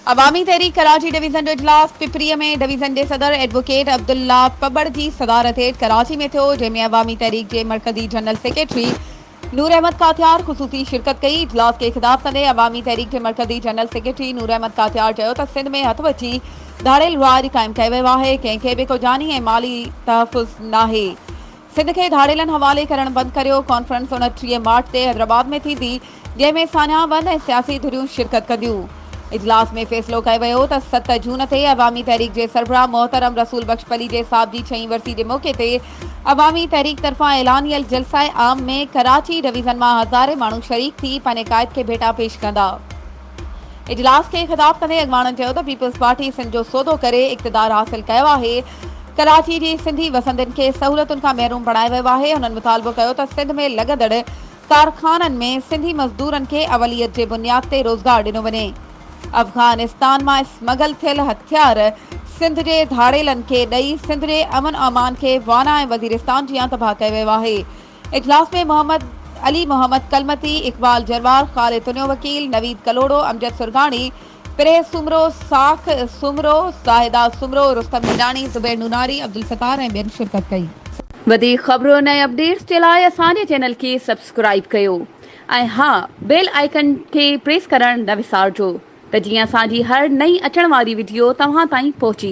अवामी तहरीक कराची डिवीज़न जो इजलास पिपरीअ में डिवीज़न जे सदर एडवोकेट अब्दुल्ला पबड़ जी सदारत हेठि कराची में थियो, जंहिंमें अवामी तहरीक जे मरकज़ी जनरल सेक्रेटरी नूर अहमद कातियार ख़ुसूसी शिरकत कई। इजलास खे ख़िताब कंदे अवामी तहरीक जे मरकज़ी जनरल सेक्रेटरी नूर अहमद कातियार चयो त सिंध में हथ वठी धाड़ियल राज क़ाइमु कयो वियो आहे। कंहिंखे बि को जानी ऐं माली तहफ़ुज़ नाहे। सिंध के धाड़ियलनि हवाले करण बंदि करियो। कॉन्फ्रेंस 29 मार्च ते हैदराबाद में थींदी, जंहिंमें सान्याबंद ऐं सियासी धुरियूं शिरकत कंदियूं। इजलास में फ़ैसिलो कयो वियो त 7 जून ते अवामी तहरीक जे सरबराह मोहतरम रसूल बख्श पली जे साहब जी 6वीं वरसी जे मौक़े ते अवामी तहरीक तरफ़ां ऐलानियल जलसा आम में कराची डिवीज़न मां हज़ारे माण्हू शरीक थी पंहिंजे क़ाइद खे भेटा पेश कंदा। इजलास के ख़िताब कंदे अॻवाणनि चयो त पीपल्स पार्टी सिंध जो सौदो करे इक़्तिदार हासिल कयो आहे। कराची जी सिंधी वसंदनि खे सहूलियतुनि खां महरूम बणायो वियो आहे। हुननि मुतालबो कयो त सिंध में लॻंदड़ कारखाननि में सिंधी मज़दूरनि खे अवलियत जे बुनियाद ते रोज़गार ॾिनो वञे। अफगानिस्तान मां स्मगल थियल हथियार सिंध जे धाड़ेलनि खे ॾेई सिंध जे अमन अमान खे वाना ऐं वज़ीरिस्तान जियां तबाह कयो वियो आहे। इजलास में मोहम्मद अली मोहम्मद कलमती, इकबाल जरवार, ख़ालिद तुनियो वकील, नवीद कलोड़ो, अमजद सुरगानी, प्रेस सुमरो, साख सुमरो, साहिदा सुमरो, रुस्तम हिंडाणी, ज़ुबैर नूनारी, अब्दुल सत्तार ऐं ॿियनि शिरकत कई। वधीक ख़बरुनि ऐं अपडेट्स जे लाइ असांजे चैनल खे सब्सक्राइब कयो ऐं हा, बेल आइकन खे प्रेस करणु न विसारिजो त जीअं असांजी हर नई अचण वारी वीडियो तव्हां ताईं पहुची